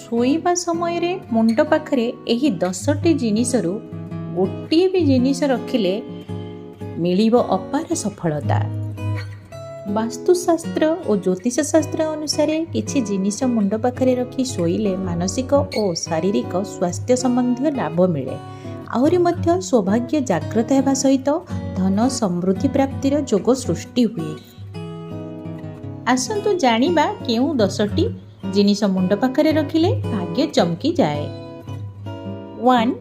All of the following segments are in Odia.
ଶୋଇବା ସମୟରେ ମୁଣ୍ଡ ପାଖରେ ଏହି 10ଟି ଜିନିଷରୁ ଗୋଟିଏ ବି ଜିନିଷ ରଖିଲେ ମିଳିବ ଅପାର ସଫଳତା। ବାସ୍ତୁଶାସ୍ତ୍ର ଓ ଜ୍ୟୋତିଷ ଶାସ୍ତ୍ର ଅନୁସାରେ କିଛି ଜିନିଷ ମୁଣ୍ଡ ପାଖରେ ରଖି ଶୋଇଲେ ମାନସିକ ଓ ଶାରୀରିକ ସ୍ୱାସ୍ଥ୍ୟ ସମ୍ବନ୍ଧୀୟ ଲାଭ ମିଳେ। ଆହୁରି ମଧ୍ୟ ସୌଭାଗ୍ୟ ଜାଗ୍ରତ ହେବା ସହିତ ଧନ ସମୃଦ୍ଧି ପ୍ରାପ୍ତିର ଯୋଗ ସୃଷ୍ଟି ହୁଏ। ଆସନ୍ତୁ ଜାଣିବା କେଉଁ 10ଟି ଜିନିଷ ମୁଣ୍ଡ ପାଖରେ ରଖିଲେ ଭାଗ୍ୟ ଚମକିଯାଏ। 1.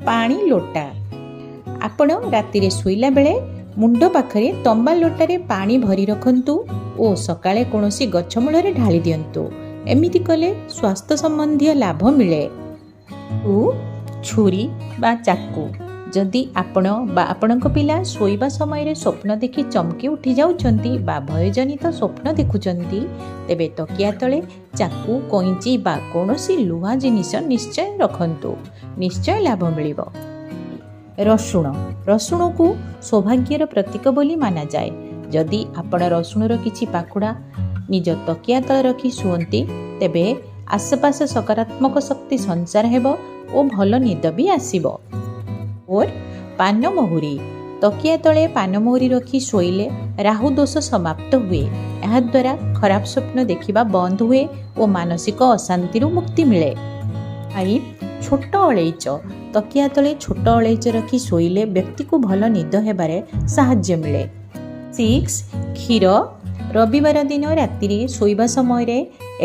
ପାଣି ଲୋଟା। ଆପଣ ରାତିରେ ଶୋଇଲା ବେଳେ ମୁଣ୍ଡ ପାଖରେ ତମ୍ବା ଲୋଟାରେ ପାଣି ଭରି ରଖନ୍ତୁ ଓ ସକାଳେ କୌଣସି ଗଛ ମୂଳରେ ଢାଳି ଦିଅନ୍ତୁ। ଏମିତି କଲେ ସ୍ୱାସ୍ଥ୍ୟ ସମ୍ବନ୍ଧୀୟ ଲାଭ ମିଳେ। 2. ଛୁରୀ ବା ଚାକୁ। ଯଦି ଆପଣ ବା ଆପଣଙ୍କ ପିଲା ଶୋଇବା ସମୟରେ ସ୍ୱପ୍ନ ଦେଖି ଚମକି ଉଠି ଯାଉଛନ୍ତି ବା ଭୟଜନିତ ସ୍ୱପ୍ନ ଦେଖୁଛନ୍ତି, ତେବେ ତକିଆ ତଳେ ଚାକୁ, କଇଁଚି ବା କୌଣସି ଲୁହା ଜିନିଷ ନିଶ୍ଚୟ ରଖନ୍ତୁ। ନିଶ୍ଚୟ ଲାଭ ମିଳିବ। ରସୁଣ। ରସୁଣକୁ ସୌଭାଗ୍ୟର ପ୍ରତୀକ ବୋଲି ମାନାଯାଏ। ଯଦି ଆପଣ ରସୁଣର କିଛି ପାଖୁଡ଼ା ନିଜ ତକିଆ ତଳେ ରଖି ଶୁଅନ୍ତି, ତେବେ ଆସପାସ ସକାରାତ୍ମକ ଶକ୍ତି ସଞ୍ଚାର ହେବ ଓ ଭଲ ନିଦ ବି ଆସିବ। 4. ପାନମହୁରି। ତକିଆ ତଳେ ପାନମହୁରି ରଖି ଶୋଇଲେ ରାହୁ ଦୋଷ ସମାପ୍ତ ହୁଏ। ଏହାଦ୍ୱାରା ଖରାପ ସ୍ୱପ୍ନ ଦେଖିବା ବନ୍ଦ ହୁଏ ଓ ମାନସିକ ଅଶାନ୍ତିରୁ ମୁକ୍ତି ମିଳେ। 5. ଛୋଟ ଅଳେଇଚ। ତକିଆ ତଳେ ଛୋଟ ଅଳେଇଚ ରଖି ଶୋଇଲେ ବ୍ୟକ୍ତିକୁ ଭଲ ନିଦ ହେବାରେ ସାହାଯ୍ୟ ମିଳେ। 6. କ୍ଷୀର। ରବିବାର ଦିନ ରାତିରେ ଶୋଇବା ସମୟରେ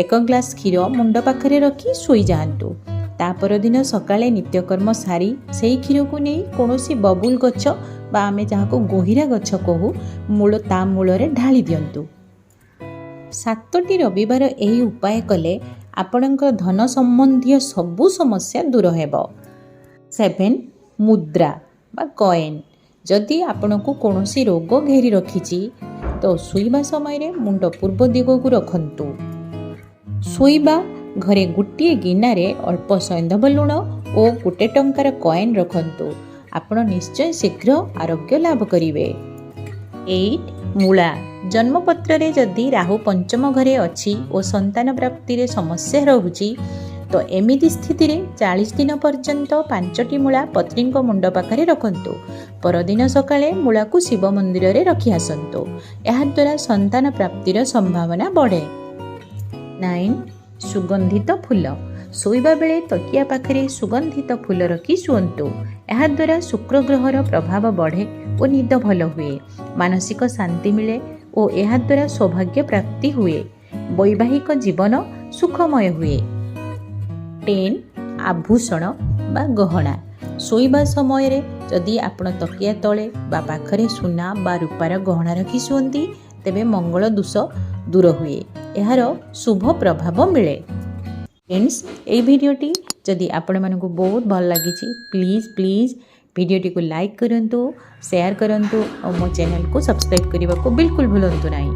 1 ଗ୍ଲାସ କ୍ଷୀର ମୁଣ୍ଡ ପାଖରେ ରଖି ଶୋଇଯାଆନ୍ତୁ। ତା ପରଦିନ ସକାଳେ ନିତ୍ୟକର୍ମ ସାରି ସେହି କ୍ଷୀରକୁ ନେଇ କୌଣସି ବବୁଲ ଗଛ ବା ଆମେ ଯାହାକୁ ଗୋହିରା ଗଛ କହୁ ତା ମୂଳରେ ଢାଳି ଦିଅନ୍ତୁ। 7ଟି ରବିବାର ଏହି ଉପାୟ କଲେ ଆପଣଙ୍କ ଧନ ସମ୍ବନ୍ଧୀୟ ସବୁ ସମସ୍ୟା ଦୂର ହେବ। 7. ମୁଦ୍ରା ବା କଏନ୍। ଯଦି ଆପଣଙ୍କୁ କୌଣସି ରୋଗ ଘେରି ରଖିଛି ତ ଶୋଇବା ସମୟରେ ମୁଣ୍ଡ ପୂର୍ବ ଦିଗକୁ ରଖନ୍ତୁ। ଶୋଇବା ଘରେ ଗୋଟିଏ ଗିନାରେ ଅଳ୍ପ ସୈନ୍ଧବ ଲୁଣ ଓ 1 ଟଙ୍କାର କଏନ୍ ରଖନ୍ତୁ। ଆପଣ ନିଶ୍ଚୟ ଶୀଘ୍ର ଆରୋଗ୍ୟ ଲାଭ କରିବେ। 8. ମୂଳା। ଜନ୍ମପତ୍ରରେ ଯଦି ରାହୁ ପଞ୍ଚମ ଘରେ ଅଛି ଓ ସନ୍ତାନ ପ୍ରାପ୍ତିରେ ସମସ୍ୟା ରହୁଛି, ତ ଏମିତି ସ୍ଥିତିରେ 40 ଦିନ ପର୍ଯ୍ୟନ୍ତ 5ଟି ମୂଳା ପତ୍ନୀଙ୍କ ମୁଣ୍ଡ ପାଖରେ ରଖନ୍ତୁ। ପରଦିନ ସକାଳେ ମୂଳାକୁ ଶିବ ମନ୍ଦିରରେ ରଖି ଆସନ୍ତୁ। ଏହାଦ୍ୱାରା ସନ୍ତାନ ପ୍ରାପ୍ତିର ସମ୍ଭାବନା ବଢ଼େ। 9. ସୁଗନ୍ଧିତ ଫୁଲ। ଶୋଇବା ବେଳେ ତକିଆ ପାଖରେ ସୁଗନ୍ଧିତ ଫୁଲ ରଖି ଶୁଅନ୍ତୁ। ଏହାଦ୍ୱାରା ଶୁକ୍ର ଗ୍ରହର ପ୍ରଭାବ ବଢ଼େ ଓ ନିଦ ଭଲ ହୁଏ। ମାନସିକ ଶାନ୍ତି ମିଳେ ଓ ଏହାଦ୍ୱାରା ସୌଭାଗ୍ୟ ପ୍ରାପ୍ତି ହୁଏ। ବୈବାହିକ ଜୀବନ ସୁଖମୟ ହୁଏ। 10. ଆଭୂଷଣ ବା ଗହଣା। ଶୋଇବା ସମୟରେ ଯଦି ଆପଣ ତକିଆ ତଳେ ବା ପାଖରେ ସୁନା ବା ରୂପାର ଗହଣା ରଖି ଶୁଅନ୍ତି, ତେବେ ମଙ୍ଗଳ ଦୋଷ ଦୂର ହୁଏ। ଏହାର ଶୁଭ ପ୍ରଭାବ ମିଳେ। ଫ୍ରେଣ୍ଡସ୍, ଏହି ଭିଡ଼ିଓଟି ଯଦି ଆପଣମାନଙ୍କୁ ବହୁତ ଭଲ ଲାଗିଛି, ପ୍ଲିଜ୍ ଭିଡ଼ିଓଟିକୁ ଲାଇକ୍ କରନ୍ତୁ, ସେୟାର କରନ୍ତୁ ଆଉ ମୋ ଚ୍ୟାନେଲକୁ ସବସ୍କ୍ରାଇବ୍ କରିବାକୁ ବିଲକୁଲ ଭୁଲନ୍ତୁ ନାହିଁ।